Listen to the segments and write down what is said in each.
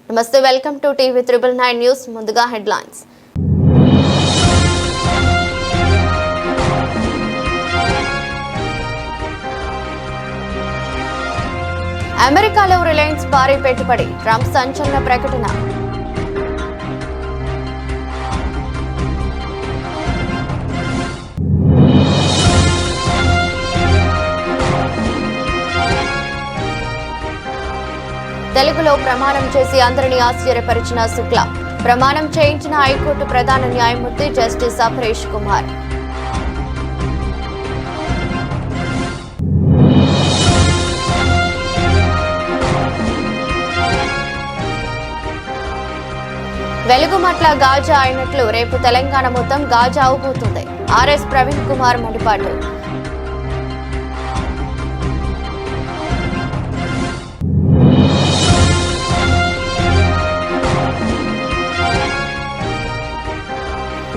నమస్తే, welcome to TV 999 news. ముందుగా headlines. అమెరికాలో రిలయన్స్ భారీ పెట్టుబడి, ట్రంప్ సంచలన ప్రకటన. తెలుగులో ప్రమాణం చేసి అందరినీ ఆశ్చర్యపరిచిన శుక్లా. ప్రమాణం చేయించిన హైకోర్టు ప్రధాన న్యాయమూర్తి జస్టిస్ అపరేష్ కుమార్. వెలుగుమట్ల గాజా అయినట్లు రేపు తెలంగాణ మొత్తం గాజా అవబోతుంది. ఆర్ఎస్ ప్రవీణ్ కుమార్ మండిపాటు.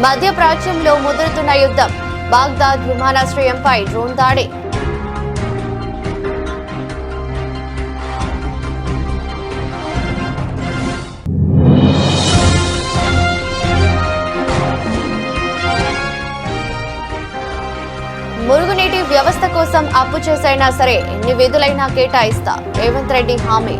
మధ్యప్రాచ్యంలో ముదురుతున్న యుద్ధం. బాగ్దాద్ విమానాశ్రయంపై డ్రోన్ దాడి. మురుగునీటి వ్యవస్థ కోసం అప్పు చేసైనా సరే ఎన్ని విధులైనా కేటాయిస్తా, రేవంత్ రెడ్డి హామీ.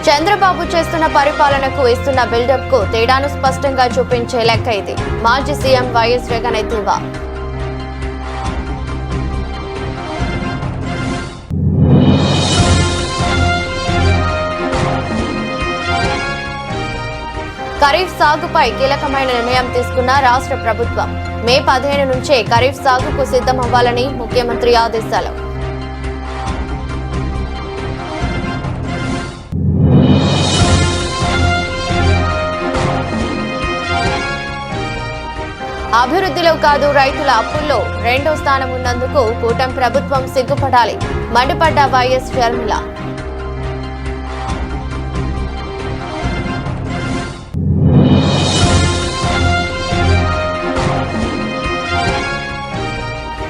చంద్రబాబు చేస్తున్న పరిపాలనకు ఇస్తున్న బిల్డప్ కు తేడాను స్పష్టంగా చూపించే లెక్క ఇది. మాజీ సీఎం వైఎస్ జగన్ ఎద్దేవా. ఖరీఫ్ సాగుపై కీలకమైన నిర్ణయం తీసుకున్న రాష్ట్ర ప్రభుత్వం. మే 15 నుంచే ఖరీఫ్ సాగుకు సిద్ధమవ్వాలని ముఖ్యమంత్రి ఆదేశాలు. అభివృద్ధిలో కాదు, రైతుల అప్పుల్లో రెండో స్థానం ఉన్నందుకు కూటమి ప్రభుత్వం సిగ్గుపడాలి, మండిపడ్డ వైఎస్ షర్మిల.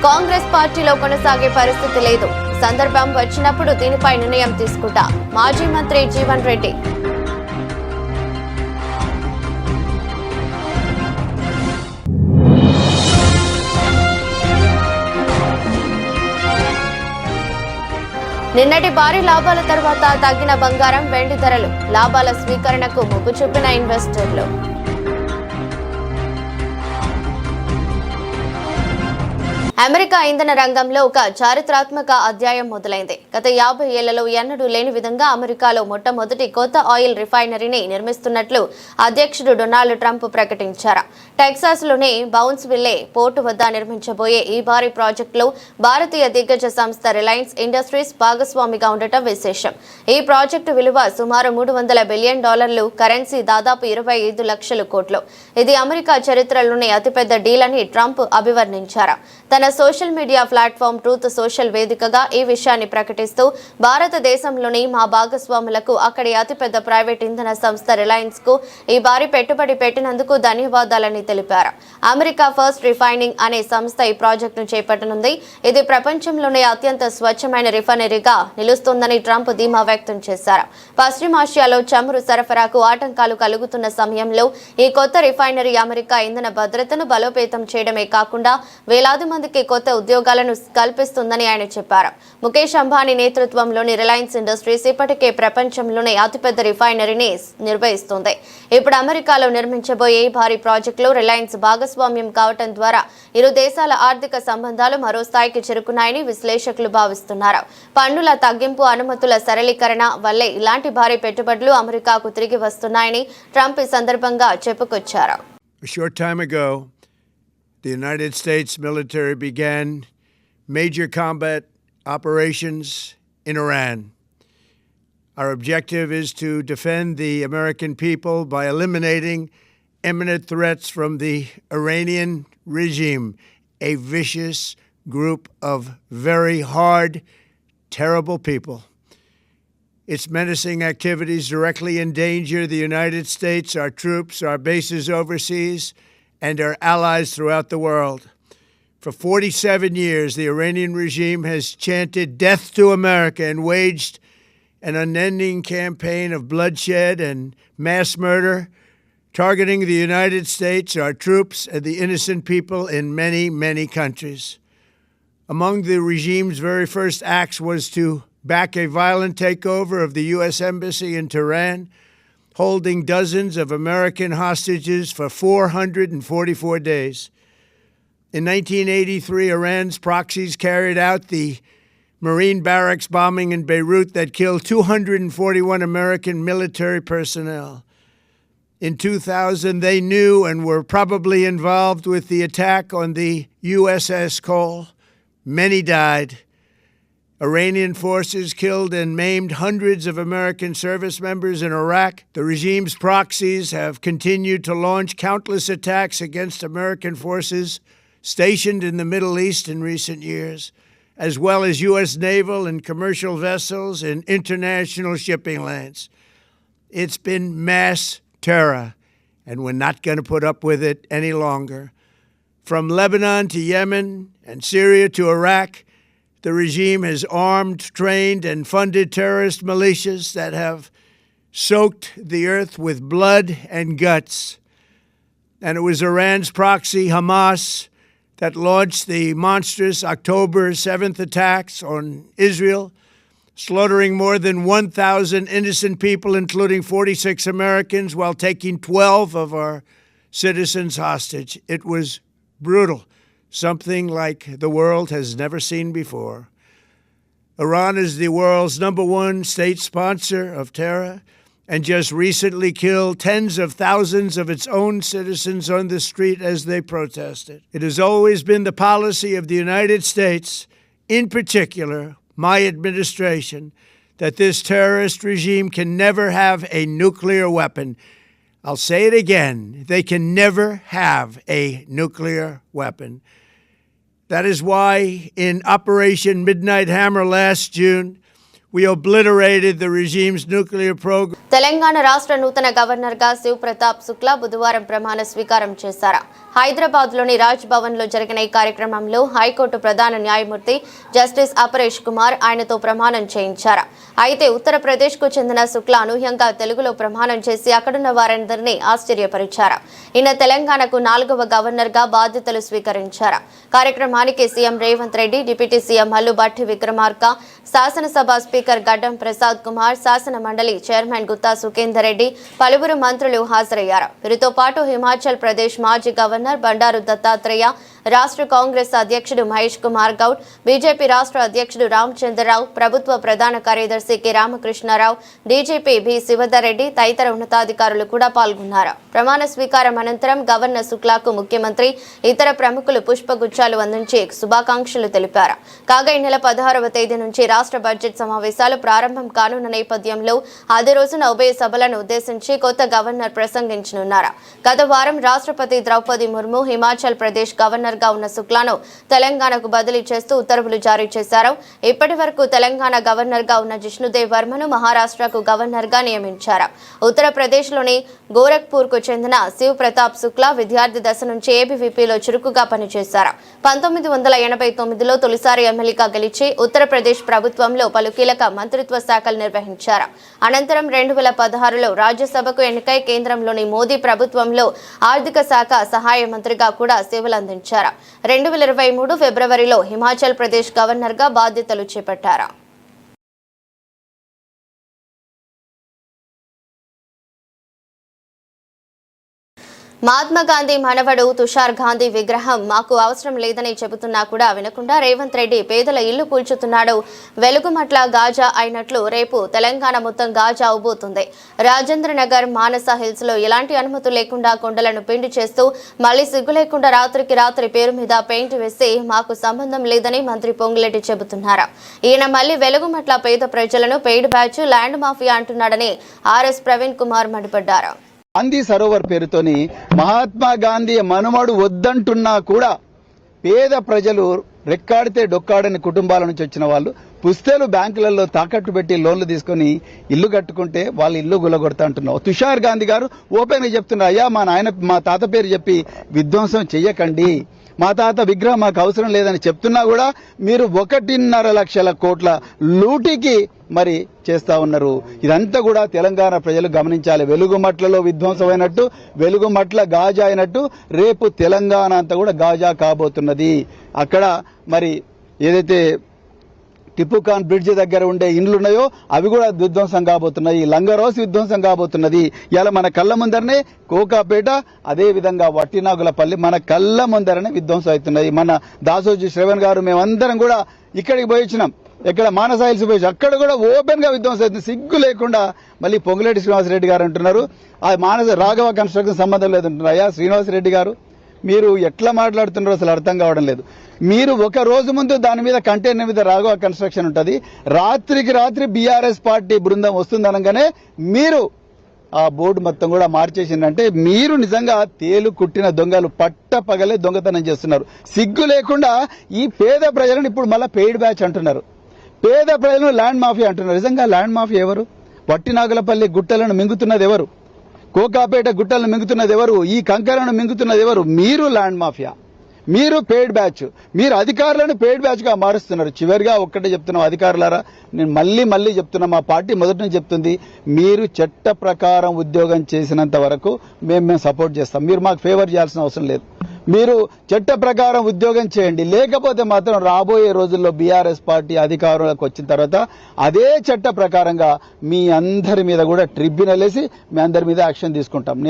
కాంగ్రెస్ పార్టీలో కొనసాగే పరిస్థితి లేదు. సందర్భం వచ్చినప్పుడు దీనిపై నిర్ణయం తీసుకుంటా, మాజీ మంత్రి జీవన్ రెడ్డి. నిన్నటి భారీ లాభాల తర్వాత తగ్గిన బంగారం, వెండి ధరలు. లాభాల స్వీకరణకు మొగ్గు చూపిన ఇన్వెస్టర్లు. అమెరికా ఇంధన రంగంలో ఒక చారిత్రాత్మక అధ్యాయం మొదలైంది. గత 50 ఏళ్లలో ఎన్నడూ లేని విధంగా అమెరికాలో మొట్టమొదటి కొత్త ఆయిల్ రిఫైనరీని నిర్మిస్తున్నట్లు అధ్యక్షుడు డొనాల్డ్ ట్రంప్ ప్రకటించారు. టెక్సాస్లోని బౌన్స్విల్లే పోర్టు వద్ద నిర్మించబోయే ఈ భారీ ప్రాజెక్టులో భారతీయ దిగ్గజ సంస్థ రిలయన్స్ ఇండస్ట్రీస్ భాగస్వామిగా ఉండటం విశేషం. ఈ ప్రాజెక్టు విలువ సుమారు $300 బిలియన్, కరెన్సీ దాదాపు 25 లక్షల కోట్లు. ఇది అమెరికా చరిత్రలోనే అతిపెద్ద డీల్ అని ట్రంప్ అభివర్ణించారు. తన social media platform truth social వేదికగా ఈ విషయాన్ని ప్రకటిస్తూ, భారతదేశంలోని మా భాగస్వాములకు అక్కడి అతిపెద్ద ప్రైవేట్ ఇంధన సంస్థ రిలయన్స్ కు ఈ భారీ పెట్టుబడి పెట్టినందుకు ధన్యవాదాలని తెలిపారు. అమెరికా ఫస్ట్ రిఫైనింగ్ అనే సంస్థ ఈ ప్రాజెక్టును చేపట్టనుంది. ఇది ప్రపంచంలోనే అత్యంత స్వచ్ఛమైన రిఫైనరీగా నిలుస్తుందని ట్రంప్ ధీమా వ్యక్తం చేశారు. పశ్చిమాసియాలో చమురు సరఫరాకు ఆటంకాలు కలుగుతున్న సమయంలో ఈ కొత్త రిఫైనరీ అమెరికా ఇంధన భద్రతను బలోపేతం చేయడమే కాకుండా వేలాది మందికి కొత్త ఉద్యోగాలను కల్పిస్తుందని ఆయన చెప్పారు. ముఖేష్ అంబానీ నేతృత్వంలోని రిలయన్స్ ఇండస్ట్రీస్ ఇప్పటికే ప్రపంచంలోనే అతిపెద్ద రిఫైనరీని నిర్వహిస్తుంది. ఇప్పుడు అమెరికాలో నిర్మించబోయే భారీ ప్రాజెక్టులో రిలయన్స్ భాగస్వామ్యం కావడం ద్వారా ఇరు దేశాల ఆర్థిక సంబంధాలు మరో స్థాయికి చేరుకున్నాయని విశ్లేషకులు భావిస్తున్నారు. పన్నుల తగ్గింపు, అనుమతుల సరళీకరణ వల్లే ఇలాంటి భారీ పెట్టుబడులు అమెరికాకు తిరిగి వస్తున్నాయని ట్రంప్ ఈ సందర్భంగా చెప్పుకొచ్చారు. The United States military began major combat operations in Iran. Our objective is to defend the American people by eliminating imminent threats from the Iranian regime, a vicious group of very hard, terrible people. Its menacing activities directly endanger the United States, our troops, our bases overseas, and our allies throughout the world. For 47 years, the Iranian regime has chanted death to America and waged an unending campaign of bloodshed and mass murder, targeting the United States, our troops, and the innocent people in many, many countries. Among the regime's very first acts was to back a violent takeover of the U.S. Embassy in Tehran, holding dozens of American hostages for 444 days. In 1983, Iran's proxies carried out the Marine barracks bombing in Beirut that killed 241 American military personnel. In 2000, they knew and were probably involved with the attack on the USS Cole. Many died. Iranian forces killed and maimed hundreds of American service members in Iraq. The regime's proxies have continued to launch countless attacks against American forces stationed in the Middle East in recent years, as well as U.S. naval and commercial vessels in international shipping lanes. It's been mass terror, and we're not going to put up with it any longer. From Lebanon to Yemen and Syria to Iraq, the regime has armed, trained, and funded terrorist militias that have soaked the earth with blood and guts. And it was Iran's proxy, Hamas, that launched the monstrous October 7th attacks on Israel, slaughtering more than 1,000 innocent people, including 46 Americans, while taking 12 of our citizens hostage. It was brutal, something like the world has never seen before. Iran is the world's #1 state sponsor of terror and just recently killed tens of thousands of its own citizens on the street as they protested. It has always been the policy of the United States, in particular, my administration, that this terrorist regime can never have a nuclear weapon. I'll say it again, they can never have a nuclear weapon. That is why in Operation Midnight Hammer last June, we obliterated the regime's nuclear program. Telangana రాష్ట్ర నూతన గవర్నర్గా శివ్ ప్రతాప్ శుక్లా బుధవారం ప్రమాణ స్వీకారం చేశారు. హైదరాబాద్లోని రాజ్ భవన్లో జరిగిన ఈ కార్యక్రమంలో హైకోర్టు ప్రధాన న్యాయమూర్తి జస్టిస్ అపరేష్ కుమార్ ఆయనతో ప్రమాణం చేయించారు. అయితే ఉత్తరప్రదేశ్కు చెందిన శుక్లా అనూహ్యంగా తెలుగులో ప్రమాణం చేసి అక్కడున్న వారందరినీ ఆశ్చర్యపరిచారు. ఈయన తెలంగాణకు 4వ గవర్నర్గా బాధ్యతలు స్వీకరించారు. కార్యక్రమానికి CM Revanth Reddy, deputy CM Mallu Bhatti Vikramarka, శాసనసభ స్పీకర్ గడ్డం ప్రసాద్ కుమార్, శాసన మండలి చైర్మన్ గుత్తా సుఖేందర్ రెడ్డి, పలువురు మంత్రులు హాజరయ్యారు. వీరితో పాటు హిమాచల్ ప్రదేశ్ మాజీ గవర్నర్ బండారు దత్తాత్రేయ, రాష్ట్ర కాంగ్రెస్ అధ్యక్షుడు మహేష్ కుమార్ గౌడ్, బీజేపీ రాష్ట్ర అధ్యక్షుడు రామచంద్రరావు, ప్రభుత్వ ప్రధాన కార్యదర్శి K Ramakrishna Rao, DGP B Shivadhar Reddy తదితర ఉన్నతాధికారులు కూడా పాల్గొన్నారు. ప్రమాణ స్వీకారం అనంతరం గవర్నర్ శుక్లాకు ముఖ్యమంత్రి, ఇతర ప్రముఖులు పుష్పగుచ్చాలు అందించి శుభాకాంక్షలు తెలిపారు. కాగా ఈ నెల 16వ తేదీ నుంచి రాష్ట్ర బడ్జెట్ సమావేశాలు ప్రారంభం కానున్న నేపథ్యంలో అదే రోజున ఉభయ సభలను ఉద్దేశించి కొత్త గవర్నర్ ప్రసంగించనున్నారు. గత వారం రాష్ట్రపతి ద్రౌపది ముర్ము హిమాచల్ ప్రదేశ్ గవర్నర్గా ఉన్న శుక్లాను తెలంగాణకు బదిలీ చేస్తూ ఉత్తర్వులు జారీ చేశారు. ఇప్పటి వరకు తెలంగాణ గవర్నర్గా ఉన్న జిష్ణుదేవ్ వర్మను మహారాష్ట్రకు గవర్నర్గా నియమించారు. ఉత్తరప్రదేశ్లోని గోరఖ్పూర్కు చెందిన శివ్ ప్రతాప్ శుక్లా విద్యార్థి దశ నుంచి ఏబీవీపీలో చురుకుగా పనిచేశారు. 1989లో తొలిసారి ఎమ్మెల్యేగా గెలిచి ఉత్తరప్రదేశ్ ప్రభుత్వంలో పలు కీలక మంత్రిత్వ శాఖలు నిర్వహించారు. అనంతరం 2016లో రాజ్యసభకు ఎన్నికై కేంద్రంలోని మోదీ ప్రభుత్వంలో ఆర్థిక శాఖ సహాయ మంత్రిగా కూడా సేవలు అందించారు. 2023 ఫిబ్రవరిలో హిమాచల్ ప్రదేశ్ గవర్నర్గా బాధ్యతలు చేపట్టారు. మహాత్మా గాంధీ మనవడు తుషార్ గాంధీ విగ్రహం మాకు అవసరం లేదని చెబుతున్నా కూడా వినకుండా రేవంత్ రెడ్డి పేదల ఇల్లు కూల్చుతున్నాడు. వెలుగుమట్ల గాజా అయినట్లు రేపు తెలంగాణ మొత్తం గాజా అవబోతుంది. రాజేంద్ర నగర్, మానస హిల్స్ లో ఎలాంటి అనుమతి లేకుండా కొండలను పిండి చేస్తూ మళ్లీ సిగ్గు లేకుండా రాత్రికి రాత్రి పేరు మీద పెయింట్ వేసి మాకు సంబంధం లేదని మంత్రి పొంగులేటి చెబుతున్నారు. ఈయన మళ్లీ వెలుగుమట్ల పేద ప్రజలను పెయిడ్ బ్యాచ్, ల్యాండ్ మాఫియా అంటున్నాడని ఆర్ఎస్ ప్రవీణ్ కుమార్ మండిపడ్డారు. గాంధీ సరోవర్ పేరుతోని మహాత్మా గాంధీ మనుమడు వద్దంటున్నా కూడా పేద ప్రజలు రెక్కాడితే డొక్కాడని కుటుంబాల నుంచి వచ్చిన వాళ్ళు పుస్తలు బ్యాంకులలో తాకట్టు పెట్టి లోన్లు తీసుకొని ఇల్లు కట్టుకుంటే వాళ్ళు ఇల్లు గులగొడతా అంటున్నావు. తుషార్ గాంధీ గారు ఓపెన్గా చెప్తున్నారు, అయ్యా మా తాత పేరు చెప్పి విధ్వంసం చెయ్యకండి, మా తాత విగ్రహం మాకు అవసరం లేదని చెప్తున్నా కూడా మీరు 1.5 లక్షల కోట్ల లూటీకి మరి చేస్తా ఉన్నారు. ఇదంతా కూడా తెలంగాణ ప్రజలు గమనించాలి. వెలుగుమట్లలో విధ్వంసమైనట్టు, వెలుగుమట్ల గాజా అయినట్టు రేపు తెలంగాణ అంతా కూడా గాజా కాబోతున్నది. అక్కడ మరి ఏదైతే టిప్పుఖాన్ బ్రిడ్జ్ దగ్గర ఉండే ఇండ్లు ఉన్నాయో అవి కూడా విధ్వంసం కాబోతున్నాయి. లంగరోస్ విధ్వంసం కాబోతున్నది. ఇలా మన కళ్ళ ముందరనే కోకాపేట, అదే విధంగా వట్టినాగులపల్లి మన కళ్ళ ముందరనే విధ్వంసం అవుతున్నాయి. మన దాసోజీ శ్రవణ్ గారు మేమందరం కూడా ఇక్కడికి పోయి వచ్చినాం. ఇక్కడ మానస హిల్స్ పోయి అక్కడ కూడా ఓపెన్ గా విధ్వంసం అవుతుంది. సిగ్గు లేకుండా మళ్ళీ పొంగులేటి శ్రీనివాసరెడ్డి గారు అంటున్నారు ఆ మానస రాఘవ కన్స్ట్రక్షన్ సంబంధం లేదంటున్నారు. అయ్యా శ్రీనివాసరెడ్డి గారు, మీరు ఎట్లా మాట్లాడుతున్నారో అసలు అర్థం కావడం లేదు. మీరు ఒక రోజు ముందు దాని మీద కంటైనర్ మీద రాఘవ కన్స్ట్రక్షన్ ఉంటుంది, రాత్రికి రాత్రి బీఆర్ఎస్ పార్టీ బృందం వస్తుందనగానే మీరు ఆ బోర్డు మొత్తం కూడా మార్చేసిందంటే మీరు నిజంగా తేలు కుట్టిన దొంగలు, పట్ట పగలే దొంగతనం చేస్తున్నారు. సిగ్గు లేకుండా ఈ పేద ప్రజలను ఇప్పుడు మళ్ళీ పెయిడ్ బ్యాచ్ అంటున్నారు. పేద ప్రజలను ల్యాండ్ మాఫియా అంటున్నారు. నిజంగా ల్యాండ్ మాఫియా ఎవరు? వట్టినాగులపల్లి గుట్టలను మింగుతున్నది ఎవరు? కోకాపేట గుట్టలను మింగుతున్నది ఎవరు? ఈ కంకరను మింగుతున్నది ఎవరు? మీరు ల్యాండ్ మాఫియా, మీరు పెయిడ్ బ్యాచ్, మీరు అధికారులను పెయిడ్ బ్యాచ్ గా మారుస్తున్నారు. చివరిగా ఒక్కటే చెప్తున్నాం అధికారులారా, నేను మళ్ళీ చెప్తున్నా, మా పార్టీ మొదటి నుంచి చెప్తుంది, మీరు చట్ట ప్రకారం ఉద్యోగం చేసినంత వరకు మేము సపోర్ట్ చేస్తాం. మీరు మాకు ఫేవర్ చేయాల్సిన అవసరం లేదు. మీరు చట్ట ప్రకారం ఉద్యోగం చేయండి. లేకపోతే మాత్రం రాబోయే రోజుల్లో బీఆర్ఎస్ పార్టీ అధికారంలోకి వచ్చిన తర్వాత అదే చట్ట ప్రకారంగా మీ అందరి మీద కూడా ట్రిబ్యునల్ వేసి మీ అందరి మీద యాక్షన్ తీసుకుంటాం.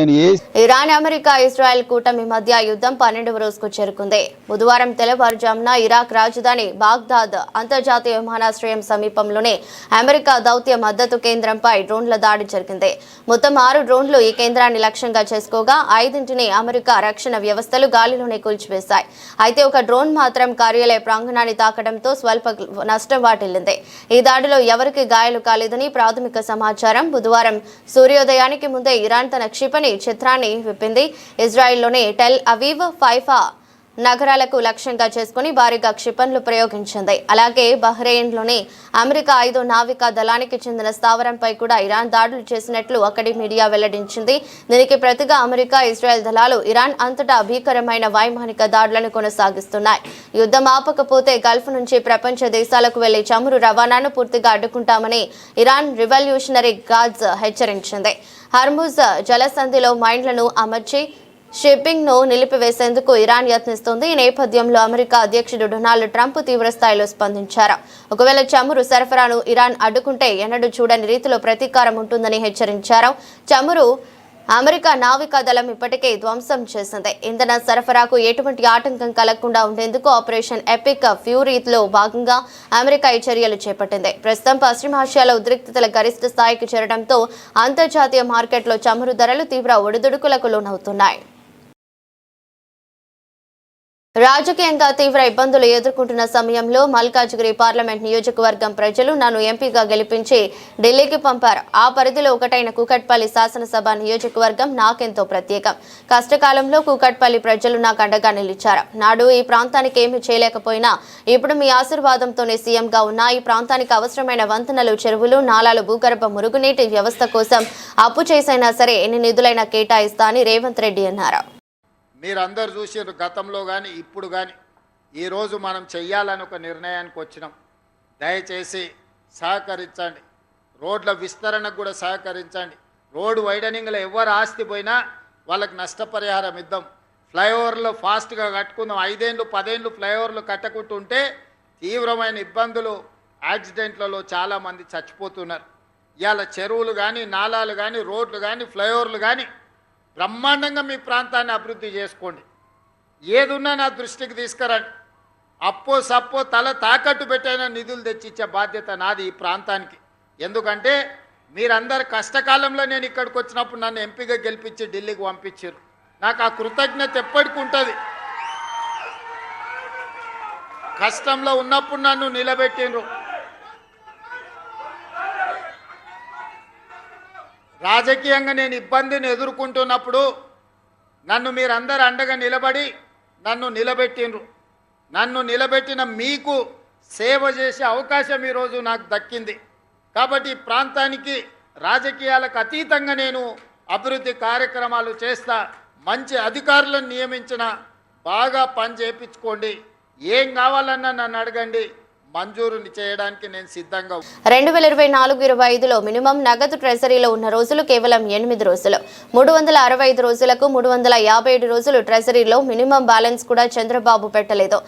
ఇరాన్ అమెరికా ఇజ్రాయెల్ కూటమి మధ్య యుద్ధం 12వ రోజుకు చేరుకుంది. బుధవారం తెల్లవారుజామున ఇరాక్ రాజధాని బాగ్దాద్ అంతర్జాతీయ విమానాశ్రయం సమీపంలోనే అమెరికా దౌత్య మద్దతు కేంద్రంపై డ్రోన్ల దాడి జరిగింది. మొత్తం 6 డ్రోన్లు ఈ కేంద్రాన్ని లక్ష్యంగా చేసుకోగా 5ంటిని అమెరికా రక్షణ వ్యవస్థలు గాలిలోనే కూల్చివేశాయి. అయితే ఒక డ్రోన్ మాత్రం కార్యాలయ ప్రాంగణాన్ని తాకడంతో స్వల్ప నష్టం వాటిల్లింది. ఈ దాడిలో ఎవరికి గాయాలు కాలేదని ప్రాథమిక సమాచారం. బుధవారం సూర్యోదయానికి ముందే ఇరాన్ తన క్షిపణి చిత్రాన్ని విప్పింది. ఇజ్రాయెల్లోని టెల్ అవీవ్, హైఫా నగరాలకు లక్ష్యంగా చేసుకుని భారీగా క్షిపణులు ప్రయోగించింది. అలాగే బహ్రెయిన్లోని అమెరికా 5వ నావికా దళానికి చెందిన స్థావరంపై కూడా ఇరాన్ దాడులు చేసినట్లు అక్కడి మీడియా వెల్లడించింది. దీనికి ప్రతిగా అమెరికా, ఇజ్రాయెల్ దళాలు ఇరాన్ అంతటా భీకరమైన వైమానిక దాడులను కొనసాగిస్తున్నాయి. యుద్ధం ఆపకపోతే గల్ఫ్ నుంచి ప్రపంచ దేశాలకు వెళ్లే చమురు రవాణాను పూర్తిగా అడ్డుకుంటామని ఇరాన్ రివల్యూషనరీ గార్డ్స్ హెచ్చరించింది. హర్ముజ్ జలసంధిలో మైన్లను అమర్చి షిప్పింగ్ ను నిలిపివేసేందుకు ఇరాన్ యత్నిస్తోంది. ఈ నేపథ్యంలో అమెరికా అధ్యక్షుడు డొనాల్డ్ ట్రంప్ తీవ్రస్థాయిలో స్పందించారు. ఒకవేళ చమురు సరఫరాను ఇరాన్ అడ్డుకుంటే ఎన్నడూ చూడని రీతిలో ప్రతీకారం ఉంటుందని హెచ్చరించారు. చమురు అమెరికా నావికా దళం ఇప్పటికే ధ్వంసం చేసింది. ఇంధన సరఫరాకు ఎటువంటి ఆటంకం కలగకుండా ఉండేందుకు ఆపరేషన్ ఎపిక్ ఫ్యూరీలో భాగంగా అమెరికా ఈ చర్యలు చేపట్టింది. ప్రస్తుతం పశ్చిమాసియాలో ఉద్రిక్తతల గరిష్ట స్థాయికి చేరడంతో అంతర్జాతీయ మార్కెట్లో చమురు ధరలు తీవ్ర ఒడిదుడుకులకు లోనవుతున్నాయి. రాజకీయంగా తీవ్ర ఇబ్బందులు ఎదుర్కొంటున్న సమయంలో మల్కాజ్గిరి పార్లమెంట్ నియోజకవర్గం ప్రజలు నన్ను ఎంపీగా గెలిపించి ఢిల్లీకి పంపారు. ఆ పరిధిలో ఒకటైన కూకట్పల్లి శాసనసభ నియోజకవర్గం నాకెంతో ప్రత్యేకం. కష్టకాలంలో కూకట్పల్లి ప్రజలు నాకు అండగా నిలిచారు. నాడు ఈ ప్రాంతానికి ఏమీ చేయలేకపోయినా ఇప్పుడు మీ ఆశీర్వాదంతోనే సీఎంగా ఉన్న ఈ ప్రాంతానికి అవసరమైన వంతెనలు, చెరువులు, నాలాలు, భూగర్భ మురుగునీటి వ్యవస్థ కోసం అప్పు చేసైనా సరే ఎన్ని నిధులైనా కేటాయిస్తా అని రేవంత్ రెడ్డి అన్నారు. మీరందరూ చూసారు గతంలో కానీ ఇప్పుడు కానీ ఈరోజు మనం చెయ్యాలని ఒక నిర్ణయానికి వచ్చినాం. దయచేసి సహకరించండి. రోడ్ల విస్తరణకు కూడా సహకరించండి. రోడ్డు వైడనింగ్లో ఎవరు ఆస్తి పోయినా వాళ్ళకి నష్టపరిహారం ఇద్దాం. ఫ్లైఓవర్లు ఫాస్ట్గా కట్టుకుందాం. 5 ఏళ్ళు 10 ఏళ్ళు ఫ్లైఓవర్లు కట్టకుంటుంటే తీవ్రమైన ఇబ్బందులు, యాక్సిడెంట్లలో చాలామంది చచ్చిపోతున్నారు. ఇవాళ చెరువులు కానీ, నాలాలు కానీ, రోడ్లు కానీ, ఫ్లైఓవర్లు కానీ బ్రహ్మాండంగా మీ ప్రాంతాన్ని అభివృద్ధి చేసుకోండి. ఏదున్నా నా దృష్టికి తీసుకురండి. అప్పో సప్పో తల తాకట్టు పెట్టైనా నిధులు తెచ్చిచ్చే బాధ్యత నాది ఈ ప్రాంతానికి. ఎందుకంటే మీరందరు కష్టకాలంలో నేను ఇక్కడికి వచ్చినప్పుడు నన్ను ఎంపీగా గెలిపించి ఢిల్లీకి పంపించారు. నాకు ఆ కృతజ్ఞత ఎప్పటికి ఉంటుంది. కష్టంలో ఉన్నప్పుడు నన్ను నిలబెట్టిండ్రు. రాజకీయంగా నేను ఇబ్బందిని ఎదుర్కొంటున్నప్పుడు నన్ను మీరందరూ అండగా నిలబడి నన్ను నిలబెట్టిండ్రు. నన్ను నిలబెట్టిన మీకు సేవ చేసే అవకాశం ఈరోజు నాకు దక్కింది. కాబట్టి ఈ ప్రాంతానికి రాజకీయాలకు అతీతంగా నేను అభివృద్ధి కార్యక్రమాలు చేస్తా. మంచి అధికారులను నియమించిన, బాగా పని చేయించుకోండి, ఏం కావాలన్నా నన్ను అడగండి, మంజూరుని చేయడానికి నేను సిద్ధంగా. 2024-25లో మినిమం నగదు ట్రెజరీలో ఉన్న రోజులు కేవలం 8 రోజులు. 365 రోజులకు 357 రోజులు ట్రెజరీలో మినిమం బ్యాలెన్స్ కూడా చంద్రబాబు పెట్టలేదు.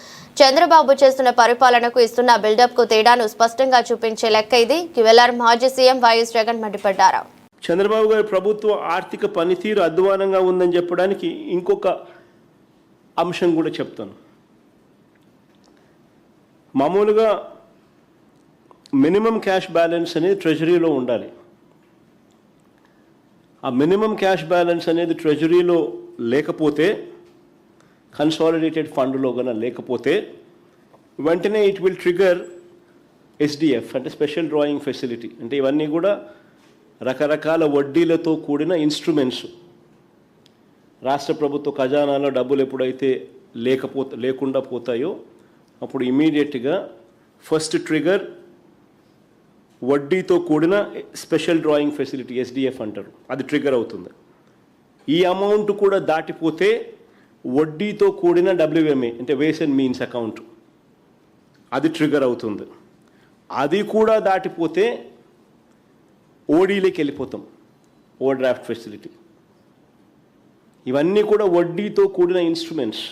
చంద్రబాబు చేస్తున్న పరిపాలనకు ఇస్తున్న బిల్డప్ కు తేడాను స్పష్టంగా చూపించే లెక్క ఇది. క్యూఎల్ఆర్ మాజీ సీఎం వైఎస్ జగన్ మండిపడ్డారు. చంద్రబాబు గారి ప్రభుత్వ ఆర్థిక పనితీరు అధ్వానంగా ఉందని చెప్పడానికి ఇంకొక అంశం కూడా చెప్తాను. మామూలుగా మినిమం క్యాష్ బ్యాలెన్స్ అనేది ట్రెజరీలో ఉండాలి. ఆ మినిమం క్యాష్ బ్యాలెన్స్ అనేది ట్రెజరీలో లేకపోతే, కన్సాలిడేటెడ్ ఫండ్లో కన్నా లేకపోతే వెంటనే ఇట్ విల్ ట్రిగర్ ఎస్డిఎఫ్ అంటే స్పెషల్ డ్రాయింగ్ ఫెసిలిటీ. అంటే ఇవన్నీ కూడా రకరకాల వడ్డీలతో కూడిన ఇన్స్ట్రుమెంట్స్. రాష్ట్ర ప్రభుత్వ ఖజానాలో డబ్బులు ఎప్పుడైతే లేకుండా పోతాయో అప్పుడు ఇమీడియట్గా ఫస్ట్ ట్రిగర్ వడ్డీతో కూడిన స్పెషల్ డ్రాయింగ్ ఫెసిలిటీ ఎస్డిఎఫ్ అంటారు, అది ట్రిగర్ అవుతుంది. ఈ అమౌంట్ కూడా దాటిపోతే వడ్డీతో కూడిన డబ్ల్యూఎంఏ అంటే వేస్ అండ్ మీన్స్ అకౌంట్, అది ట్రిగర్ అవుతుంది. అది కూడా దాటిపోతే ఓడీలోకి వెళ్ళిపోతాం, ఓవర్ డ్రాఫ్ట్ ఫెసిలిటీ. ఇవన్నీ కూడా వడ్డీతో కూడిన ఇన్స్ట్రుమెంట్స్.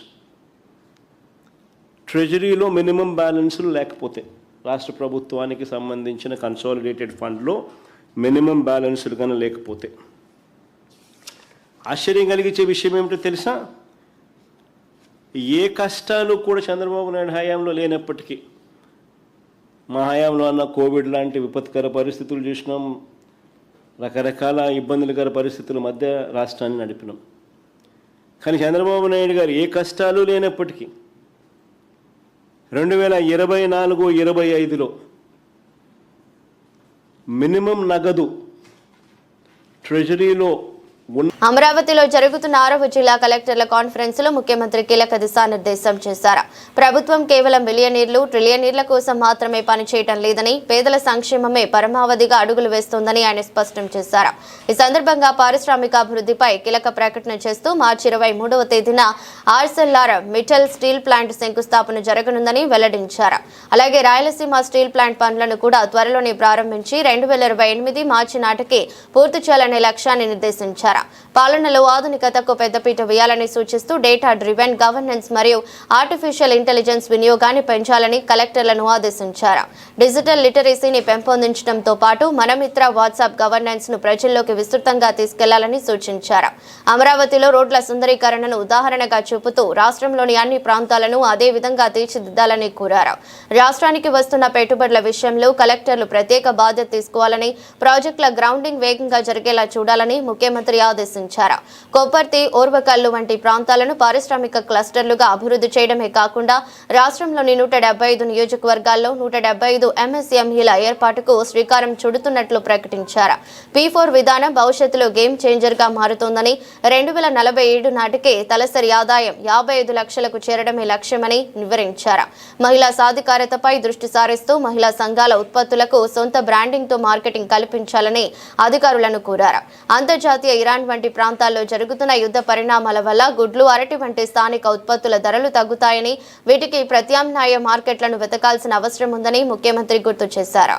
ట్రెజరీలో మినిమం బ్యాలెన్సులు లేకపోతే, రాష్ట్ర ప్రభుత్వానికి సంబంధించిన కన్సాలిడేటెడ్ ఫండ్లో మినిమం బ్యాలెన్సులు కానీ లేకపోతే, ఆశ్చర్యం కలిగించే విషయం ఏమిటో తెలుసా? ఏ కష్టాలు కూడా చంద్రబాబు నాయుడు హయాంలో లేనప్పటికీ, మా హయాంలో అన్న కోవిడ్ లాంటి విపత్కర పరిస్థితులు చూసినాం, రకరకాల ఇబ్బందులకర పరిస్థితుల మధ్య రాష్ట్రాన్ని నడిపినాం. కానీ చంద్రబాబు నాయుడు గారు ఏ కష్టాలు లేనప్పటికీ 2024-25లో మినిమం నగదు ట్రెజరీలో అమరావతిలో జరుగుతున్న 6వ జిల్లా కలెక్టర్ల కాన్ఫరెన్స్ లో ముఖ్యమంత్రి కీలక దిశానిర్దేశం చేశారు. ప్రభుత్వం కేవలం బిలియనీర్లు, ట్రిలియనీర్ల కోసం మాత్రమే పనిచేయటం లేదని, పేదల సంక్షేమమే పరమావధిగా అడుగులు వేస్తోందని ఆయన స్పష్టం చేశారు. ఈ సందర్భంగా పారిశ్రామిక అభివృద్ధిపై కీలక ప్రకటన చేస్తూ మార్చి 23వ తేదీన ఆర్సెల్ఆర్ మిట్టల్ స్టీల్ ప్లాంట్ శంకుస్థాపన జరగనుందని వెల్లడించారు. అలాగే రాయలసీమ స్టీల్ ప్లాంట్ పనులను కూడా త్వరలోనే ప్రారంభించి 2028 మార్చి నాటికి పూర్తి చేయాలనే లక్ష్యాన్ని నిర్దేశించారు. పాలనలో ఆధునికతకు పెద్దపీట వేయాలని సూచిస్తూ డేటా డ్రివెన్ గవర్నెన్స్ మరియు ఆర్టిఫిషియల్ ఇంటెలిజెన్స్ వినియోగాన్ని పెంచాలని కలెక్టర్లను ఆదేశించారు. డిజిటల్ లిటరసీని పెంపొందించడంతో పాటు మనమిత్ర వాట్సాప్ గవర్నెన్స్ ను ప్రజల్లోకి విస్తృతంగా తీసుకెళ్లాలని సూచించారు. అమరావతిలో రోడ్ల సుందరీకరణను ఉదాహరణగా చూపుతూ రాష్ట్రంలోని అన్ని ప్రాంతాలను అదే విధంగా తీర్చిదిద్దాలని కోరారు. రాష్ట్రానికి వస్తున్న పెట్టుబడుల విషయంలో కలెక్టర్లు ప్రత్యేక బాధ్యత తీసుకోవాలని, ప్రాజెక్టుల గ్రౌండింగ్ వేగంగా జరిగేలా చూడాలని ముఖ్యమంత్రి ఆదేశించారు. కొప్పర్తి, ఓర్వకల్లు వంటి ప్రాంతాలను పారిశ్రామిక క్లస్టర్లుగా అభివృద్ధి చేయడమే కాకుండా రాష్ట్రంలోని 175 నియోజకవర్గాల్లో 175 ఎంఎస్ఎంఈల ఏర్పాటుకు శ్రీకారం చుడుతున్నట్లు ప్రకటించారు. P4 విధానం భవిష్యత్తులో గేమ్ చేంజర్ గా మారుతోందని, 2047 నాటికే తలసరి ఆదాయం 55 లక్షలకు చేరడమే లక్ష్యమని వివరించారు. మహిళా సాధికారతపై దృష్టి సారిస్తూ మహిళా సంఘాల ఉత్పత్తులకు సొంత బ్రాండింగ్ తో మార్కెటింగ్ కల్పించాలని అధికారులను కోరారు. అంతర్జాతీయ ఇరాన్ వంటి ప్రాంతాల్లో జరుగుతున్న యుద్ధ పరిణామాల వల్ల గుడ్లు, అరటి వంటి స్థానిక ఉత్పత్తుల ధరలు తగ్గుతాయని, వీటికి ప్రత్యామ్నాయ మార్కెట్లను వెతకాల్సిన అవసరం ఉందని ముఖ్యమంత్రి గుర్తు చేశారు.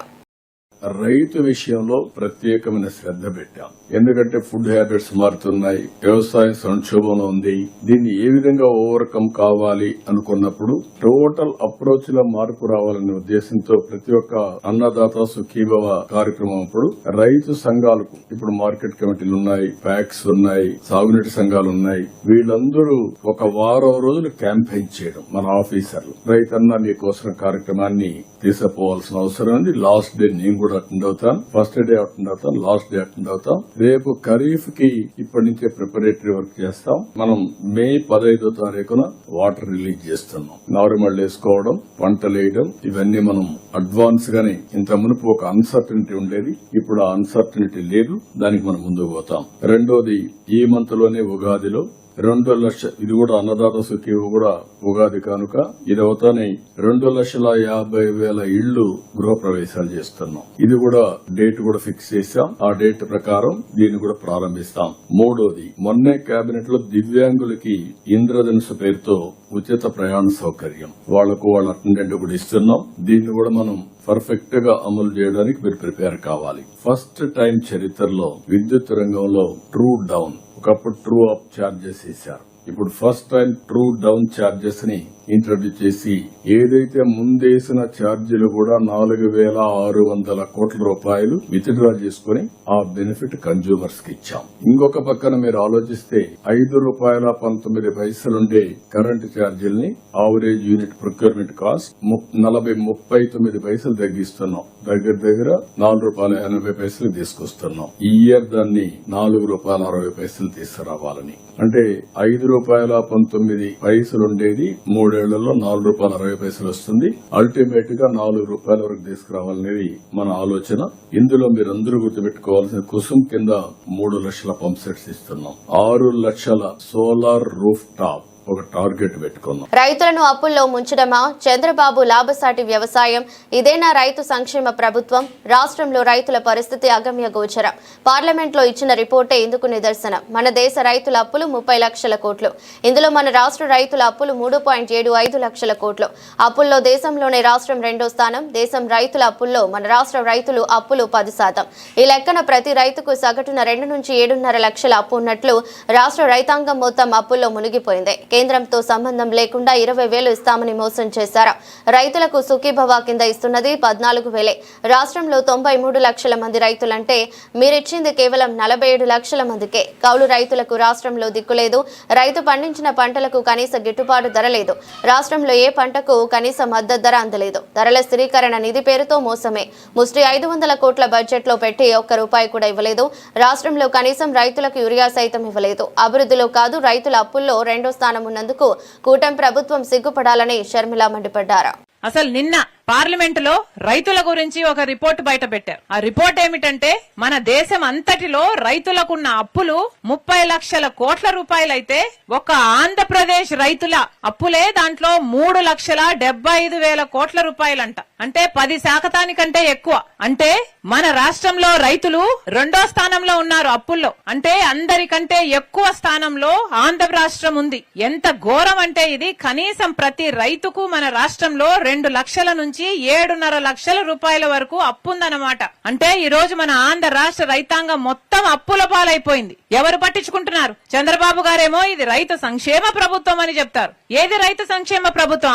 రైతు విషయంలో ప్రత్యేకమైన శ్రద్ధ పెట్టాం. ఎందుకంటే ఫుడ్ హ్యాబిట్స్ మారుతున్నాయి, వ్యవసాయం సంక్షోభంలో ఉంది. దీన్ని ఏ విధంగా ఓవర్కమ్ కావాలి అనుకున్నప్పుడు టోటల్ అప్రోచ్ లో మార్పు రావాలనే ఉద్దేశంతో ప్రతి ఒక్క అన్నదాత సుఖీభవ కార్యక్రమం అప్పుడు రైతు సంఘాలకు ఇప్పుడు మార్కెట్ కమిటీలు ఉన్నాయి, ప్యాక్స్ ఉన్నాయి, సాగునీటి సంఘాలు ఉన్నాయి. వీళ్ళందరూ ఒక వారం రోజులు క్యాంపెయిన్ చేయడం, మన ఆఫీసర్లు రైతన్న మీకోసం కార్యక్రమాన్ని తీసుకుపోవాల్సిన అవసరం ఉంది. లాస్ట్ డే నేను కూడా అటెండ్ అవుతాను, ఫస్ట్ డే అటెండ్ అవుతాను, లాస్ట్ డే అటెండ్ అవుతాం. రేపు ఖరీఫ్ కి ఇప్పటి నుంచే ప్రిపరేటరీ వర్క్ చేస్తాం. మనం మే 15వ తారీఖున వాటర్ రిలీజ్ చేస్తున్నాం. నారుమళ్ళు వేసుకోవడం, పంటలు వేయడం, ఇవన్నీ మనం అడ్వాన్స్ గానే, ఇంత మునుపు ఒక అన్సర్టనిటీ ఉండేది, ఇప్పుడు ఆ అన్సర్టనిటీ లేదు. దానికి మనం ముందుకు పోతాం. రెండోది, ఈ మంత్ లోనే ఉగాదిలో 2 లక్ష, ఇది కూడా అన్నదాత సుఖీవు కూడా ఉగాది కానుక ఇది అవుతానే 2,50,000 ఇళ్లు గృహప్రవేశాలు చేస్తున్నాం. ఇది కూడా డేట్ కూడా ఫిక్స్ చేశాం. ఆ డేట్ ప్రకారం దీన్ని కూడా ప్రారంభిస్తాం. మూడోది, మొన్నే కేబినెట్ లో దివ్యాంగులకి ఇంద్రధనుసు పేరుతో ఉచిత ప్రయాణ సౌకర్యం వాళ్లకు వాళ్ళ అటెండెంట్ కూడా ఇస్తున్నాం. దీన్ని కూడా మనం పర్ఫెక్ట్ గా అమలు చేయడానికి మీరు ప్రిపేర్ కావాలి. ఫస్ట్ టైం చరిత్రలో విద్యుత్ రంగంలో ట్రూ డౌన్, ఒకప్పుడు ట్రూ అప్ ఛార్జెస్ ఇచ్చారు. ఇప్పుడు first time true down charges ని ఇంట్రడ్యూస్ చేసి ఏదైతే ముందేసిన ఛార్జీలు కూడా 4,600 కోట్ల రూపాయలు విత్డ్రా చేసుకుని ఆ బెనిఫిట్ కన్జ్యూమర్స్ కి ఇచ్చాం. ఇంకొక పక్కన మీరు ఆలోచిస్తే ₹5.19 ఉండే కరెంటు ఛార్జీల్ని ఆవరేజ్ యూనిట్ ప్రొక్యూర్మెంట్ కాస్ట్ 39 తగ్గిస్తున్నాం. దగ్గర ₹4.80 తీసుకొస్తున్నాం. ఈ ఇయర్ దాన్ని ₹4.60 తీసుకురావాలని, అంటే ₹5.19 ఉండేది 3 ఏళ్లలో ₹4.60 వస్తుంది. అల్టిమేట్ గా ₹4 వరకు తీసుకురావాలనేది మన ఆలోచన. ఇందులో మీరందరూ గుర్తుపెట్టుకోవాల్సిన కుసుమ్ కింద 3 లక్షల పంప్ సెట్స్ ఇస్తున్నాం. 6 లక్షల సోలార్ రూఫ్ టాప్ ఒక టార్గెట్ పెట్టుకున్నాం. రైతులను అప్పుల్లో ముంచడమా చంద్రబాబు లాభసాటి వ్యవసాయం? ఇదేనా రైతు సంక్షేమ ప్రభుత్వం? రాష్ట్రంలో రైతుల పరిస్థితి అగమ్య గోచరం. పార్లమెంట్లో ఇచ్చిన రిపోర్టే ఇందుకు నిదర్శనం. మన దేశ రైతుల అప్పులు 30 లక్షల కోట్లు. ఇందులో మన రాష్ట్ర రైతుల అప్పులు 3.75 లక్షల కోట్లు. అప్పుల్లో దేశంలోనే రాష్ట్రం 2వ స్థానం. దేశం రైతుల అప్పుల్లో మన రాష్ట్ర రైతులు అప్పులు 10%. ఈ లెక్కన ప్రతి రైతుకు సగటున 2 నుంచి 7.5 లక్షల అప్పు ఉన్నట్లు రాష్ట్ర రైతాంగం మొత్తం అప్పుల్లో మునిగిపోయింది. కేంద్రంతో సంబంధం లేకుండా 20,000 ఇస్తామని మోసం చేశారు. రైతులకు సుఖీభవ కింద ఇస్తున్నది 14,000. రాష్ట్రంలో 93 లక్షల మంది రైతులంటే మీరిచ్చింది కేవలం 47 లక్షల మందికే. కౌలు రైతులకు రాష్ట్రంలో దిక్కులేదు. రైతు పండించిన పంటలకు కనీస గిట్టుబాటు ధర లేదు. రాష్ట్రంలో ఏ పంటకు కనీస మద్దతు ధర అందలేదు. ధరల స్థిరీకరణ నిధి పేరుతో మోసమే. ముష్టి 500 కోట్ల బడ్జెట్లో పెట్టి ₹1 కూడా ఇవ్వలేదు. రాష్ట్రంలో కనీసం రైతులకు యూరియా సైతం ఇవ్వలేదు. అభివృద్ధిలో కాదు రైతుల అప్పుల్లో 2వ స్థానం ఉన్నందుకు కూటమి ప్రభుత్వం సిగ్గుపడాలని షర్మిల మండిపడ్డారు. అసలు నిన్న పార్లమెంటులో రైతుల గురించి ఒక రిపోర్ట్ బయట పెట్టారు. ఆ రిపోర్ట్ ఏమిటంటే మన దేశం అంతటిలో రైతులకున్న అప్పులు 30 లక్షల కోట్ల రూపాయలైతే ఒక ఆంధ్రప్రదేశ్ రైతుల అప్పులే దాంట్లో 3,75,000 కోట్ల రూపాయలంట. అంటే 10% ఎక్కువ. అంటే మన రాష్ట్రంలో రైతులు 2వ స్థానంలో ఉన్నారు అప్పుల్లో. అంటే అందరికంటే ఎక్కువ స్థానంలో ఆంధ్ర రాష్ట్రం ఉంది. ఎంత ఘోరం అంటే ఇది. కనీసం ప్రతి రైతుకు మన రాష్ట్రంలో 2 లక్షల నుంచి 7.5 లక్షల రూపాయల వరకు అప్పుందన్నమాట. అంటే ఈ రోజు మన ఆంధ్ర రాష్ట్ర రైతాంగం మొత్తం అప్పుల పాలైపోయింది. ఎవరు పట్టించుకుంటున్నారు? చంద్రబాబు గారేమో ఇది రైతు సంక్షేమ ప్రభుత్వం అని చెప్తారు. ఏది రైతు సంక్షేమ ప్రభుత్వం?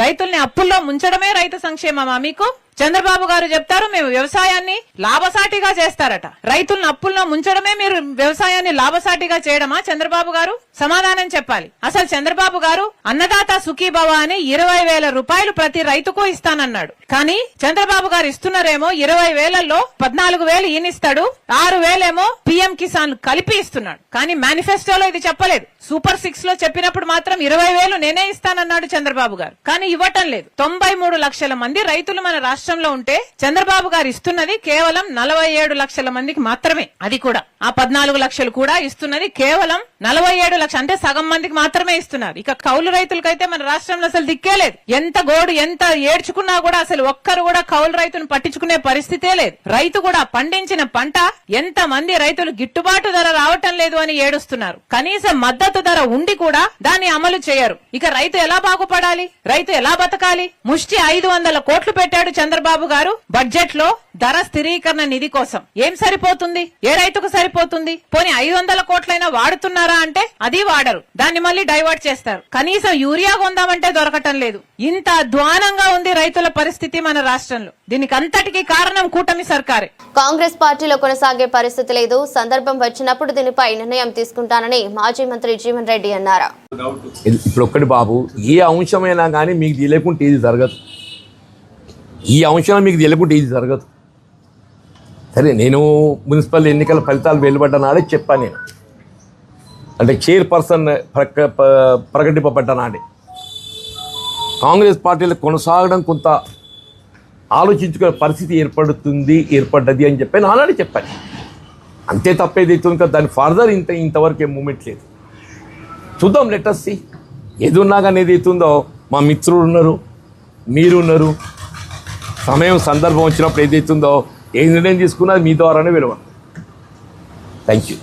రైతుల్ని అప్పుల్లో ముంచడమే రైతు సంక్షేమమా మీకు? చంద్రబాబు గారు చెప్తారు మేము వ్యవసాయాన్ని లాభసాటిగా చేస్తారట. రైతులను అప్పుల్లో ముంచడమే మీరు వ్యవసాయాన్ని లాభసాటిగా చేయడమా? చంద్రబాబు గారు సమాధానం చెప్పాలి. అసలు చంద్రబాబు గారు అన్నదాత సుఖీభవ అని 20,000 రూపాయలు ప్రతి రైతుకు ఇస్తానన్నాడు. కానీ చంద్రబాబు గారు ఇస్తున్నారేమో 20,000లో 14,000 ఈయనిస్తాడు, 6,000 ఏమో పీఎం కిసాన్ కలిపి ఇస్తున్నాడు. కానీ మేనిఫెస్టోలో ఇది చెప్పలేదు. సూపర్ 6 లో చెప్పినప్పుడు మాత్రం 20,000 నేనే ఇస్తానన్నాడు చంద్రబాబు గారు. కానీ ఇవ్వటం లేదు. 93 లక్షల మంది రైతులు మన రాష్ట్రంలో ఉంటే చంద్రబాబు గారు ఇస్తున్నది కేవలం 47 లక్షల మందికి మాత్రమే. అది కూడా ఆ 14 లక్షలు కూడా ఇస్తున్నది కేవలం 47 లక్షలు, అంటే సగం మందికి మాత్రమే ఇస్తున్నారు. ఇక కౌలు రైతులకైతే మన రాష్ట్రంలో అసలు దిక్కే లేదు. ఎంత గోడు ఎంత ఏడ్చుకున్నా కూడా అసలు ఒక్కరు కూడా కౌలు రైతును పట్టించుకునే పరిస్థితే లేదు. రైతు కూడా పండించిన పంట ఎంత మంది రైతులు గిట్టుబాటు ధర రావటం లేదు అని ఏడుస్తున్నారు. కనీసం మద్దతు ధర ఉండి కూడా దాన్ని అమలు చేయరు. ఇక రైతు ఎలా బాగుపడాలి? రైతు ఎలా బతకాలి? ముష్టి 500 కోట్లు పెట్టాడు చంద్రబాబు గారు బడ్జెట్ లో ధర స్థిరీకరణ నిధి కోసం. ఏం సరిపోతుంది? ఏ రైతుకు సరిపోతుంది? పోనీ 500 కోట్లైనా వాడుతున్నారా అంటే అది వాడరు. దాన్ని మళ్ళీ డైవర్ట్ చేస్తారు. కనీసం యూరియా కొందామంటే దొరకటం లేదు. ఇంత అధ్వానంగా ఉంది రైతుల పరిస్థితి మన రాష్ట్రంలో. దీనికి అంతటికీ కారణం కూటమి సర్కారే. కాంగ్రెస్ పార్టీలో కొనసాగే పరిస్థితి లేదు. సందర్భం వచ్చినప్పుడు దీనిపై నిర్ణయం తీసుకుంటానని మాజీ మంత్రి జీవన్ రెడ్డి అన్నారు. ఇప్పుడు ఒక్కటి బాబు, ఏ అంశమైనా కానీ మీకు తెలియకుంటే ఇది జరగదు. ఈ అంశం మీకు తెలియకుంటే ఇది జరగదు. సరే, నేను మున్సిపల్ ఎన్నికల ఫలితాలు వెలువడ్డ నాడే చెప్పాను. నేను అంటే చైర్పర్సన్ ప్రకటింపబడ్డ నాడే కాంగ్రెస్ పార్టీలో కొనసాగడం కొంత ఆలోచించుకునే పరిస్థితి ఏర్పడ్డది అని చెప్పి ఆనాడే చెప్పాను. అంతే తప్పేది అవుతుంది కదా. దాని ఫర్దర్ ఇంతవరకు ఏం మూమెంట్ లేదు. చూద్దాం, లెటర్స్ ఏది ఉన్నా కానీ ఏది అవుతుందో మా మిత్రులు ఉన్నారు, మీరు ఉన్నారు. సమయం సందర్భం వచ్చినప్పుడు ఏదైతుందో ఏ నిర్ణయం తీసుకున్నా మీ ద్వారానే విలువ. Thank you.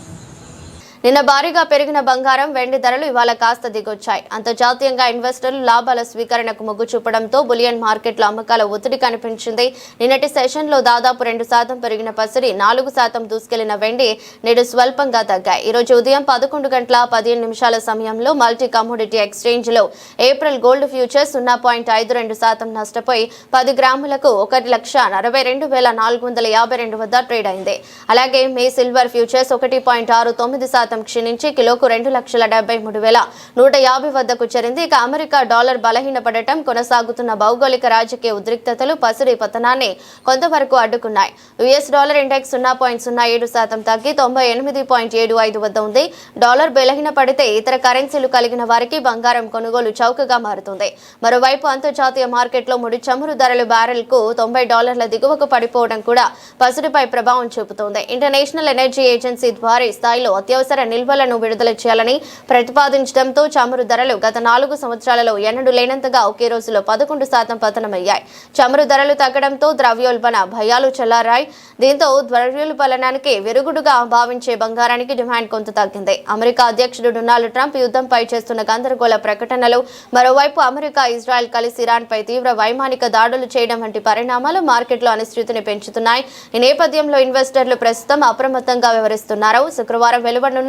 నిన్న భారీగా పెరిగిన బంగారం, వెండి ధరలు ఇవాళ కాస్త దిగొచ్చాయి. అంతర్జాతీయంగా ఇన్వెస్టర్లు లాభాల స్వీకరణకు మొగ్గు చూపడంతో బులియన్ మార్కెట్లో అమ్మకాల ఒత్తిడి కనిపించింది. నిన్నటి సెషన్లో దాదాపు 2% పెరిగిన పసిడి, 4% దూసుకెళ్లిన వెండి నేడు స్వల్పంగా తగ్గాయి. ఈరోజు ఉదయం 11:15 సమయంలో మల్టీ కమోడిటీ ఎక్స్చేంజ్లో ఏప్రిల్ గోల్డ్ ఫ్యూచర్స్ 0.52% నష్టపోయి 10 గ్రాములకు 1,42,452 వద్ద ట్రేడ్ అయింది. అలాగే మే సిల్వర్ ఫ్యూచర్స్ 1.69% క్షీణించి కిలోకు 2,73,150 వద్దకు చేరింది. ఇక అమెరికా డాలర్ బలహీనపడటం, కొనసాగుతున్న భౌగోళిక రాజకీయ ఉద్రిక్తతలు పసిడి పతనాన్ని కొంతవరకు అడ్డుకున్నాయి. యుఎస్ డాలర్ ఇండెక్స్ 0.07% తగ్గి 98.75 వద్ద ఉంది. డాలర్ బలహీనపడితే ఇతర కరెన్సీలు కలిగిన వారికి బంగారం కొనుగోలు చౌకగా మారుతుంది. మరోవైపు అంతర్జాతీయ మార్కెట్లో ముడి చమురు ధరలు బ్యారెల్కు $90 దిగువకు పడిపోవడం కూడా పసిడిపై ప్రభావం చూపుతోంది. ఇంటర్నేషనల్ ఎనర్జీ ఏజెన్సీ భారీ స్థాయిలో అత్యవసర నిల్వలను విడుదల చేయాలని ప్రతిపాదించడంతో చమురు ధరలు గత 4 సంవత్సరాలలో ఎన్నడూ లేనంతగా ఒకే రోజులో 11% పతనమయ్యాయి. చమురు ధరలు తగ్గడంతో ద్రవ్యోల్బణ భయాలు చల్లారాయి. దీంతో ద్రవ్యోల్బణానికి విరుగుడుగా భావించే బంగారానికి డిమాండ్ కొంత తగ్గింది. అమెరికా అధ్యక్షుడు డొనాల్డ్ ట్రంప్ యుద్ధంపై చేస్తున్న గందరగోళ ప్రకటనలు, మరోవైపు అమెరికా, ఇజ్రాయెల్ కలిసి ఇరాన్పై తీవ్ర వైమానిక దాడులు చేయడం వంటి పరిణామాలు మార్కెట్లో అనిశ్చితిని పెంచుతున్నాయి. ఈ నేపథ్యంలో ఇన్వెస్టర్లు ప్రస్తుతం అప్రమత్తంగా వ్యవహరిస్తున్నారు. శుక్రవారం వెలువడనున్న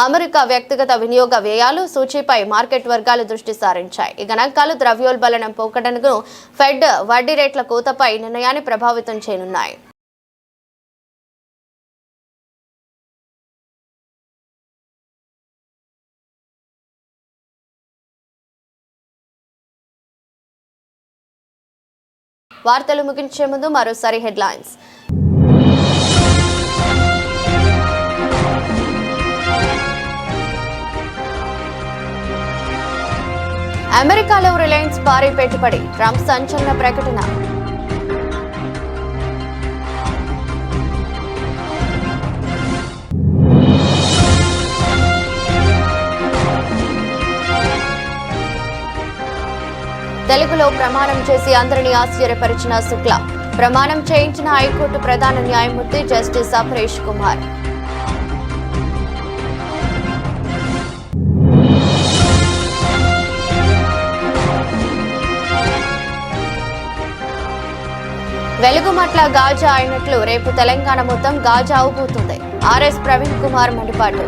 అమెరికా వ్యక్తిగత వినియోగ వ్యయాలు సూచీపై మార్కెట్ వర్గాలు దృష్టి సారించాయి. ఈ గణాంకాలు ద్రవ్యోల్బణం పోకడను, ఫెడ్ వడ్డీ రేట్ల కోతపై నిర్ణయాన్ని ప్రభావితం చేయనున్నాయి. వార్తలు ముగించే ముందు మరోసారి హెడ్లైన్స్. అమెరికాలో రిలయన్స్ భారీ పెట్టుబడి, ట్రంప్ సంచలన ప్రకటన. తెలుగులో ప్రమాణం చేసి అందరినీ ఆశ్చర్యపరిచిన శుక్లా, ప్రమాణం చేయించిన హైకోర్టు ప్రధాన న్యాయమూర్తి జస్టిస్ అపరేష్ కుమార్. వెలుగుమట్ల గాజా అయినట్లు రేపు తెలంగాణ మొత్తం గాజా అవబోతుంది. ఆర్ఎస్ ప్రవీణ్ కుమార్ మండిపాటు.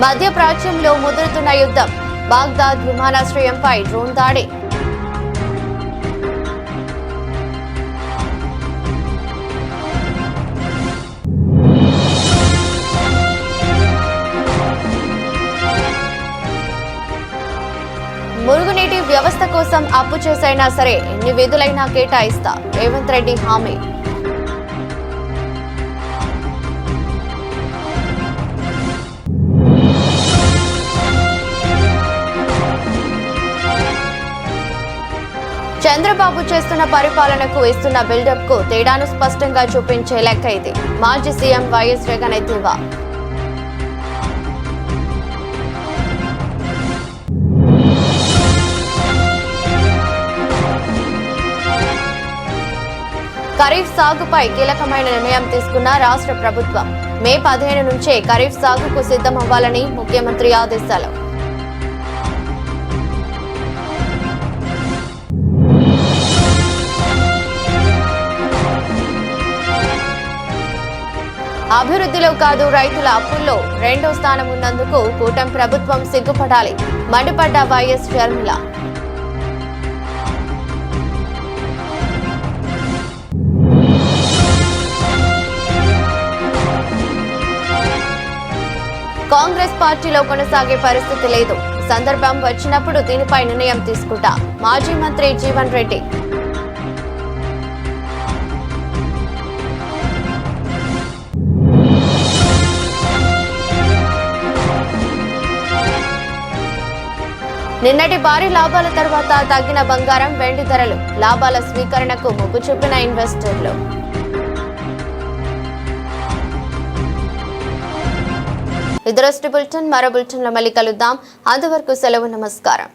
మధ్యప్రాచ్యంలో ముదురుతున్న యుద్ధం, బాగ్దాద్ విమానాశ్రయంపై డ్రోన్ దాడి. మురుగునీటి వ్యవస్థ కోసం అప్పు చేసైనా సరే ఎన్ని విధులైనా కేటాయిస్తా, రేవంత్ రెడ్డి హామీ. చంద్రబాబు చేస్తున్న పరిపాలనకు ఇస్తున్న బిల్డప్ కు తేడాను స్పష్టంగా చూపించే లెక్క ఇది. మాజీ సీఎం వైఎస్ జగన్ ఎద్దేవా. ఖరీఫ్ సాగుపై కీలకమైన నిర్ణయం తీసుకున్న రాష్ట్ర ప్రభుత్వం. మే 15 నుంచే ఖరీఫ్ సాగుకు సిద్ధమవ్వాలని ముఖ్యమంత్రి ఆదేశాలు. అభివృద్ధిలో కాదు రైతుల అప్పుల్లో 2వ స్థానం ఉన్నందుకు కూటమి ప్రభుత్వం సిగ్గుపడాలి, మండిపడ్డ వైఎస్ షర్మిల. కాంగ్రెస్ పార్టీలో కొనసాగే పరిస్థితి లేదు, సందర్భం వచ్చినప్పుడు దీనిపై నిర్ణయం తీసుకుంటా, మాజీ మంత్రి జీవన్ రెడ్డి. నిన్నటి భారీ లాభాల తర్వాత తగ్గిన బంగారం, వెండి ధరలు, లాభాల స్వీకరణకు మొగ్గు చూపిన ఇన్వెస్టర్లు. ఇది బులెటిన్. మరో బులెటిన్లో మళ్ళీ కలుద్దాం. అంతవరకు సెలవు. నమస్కారం.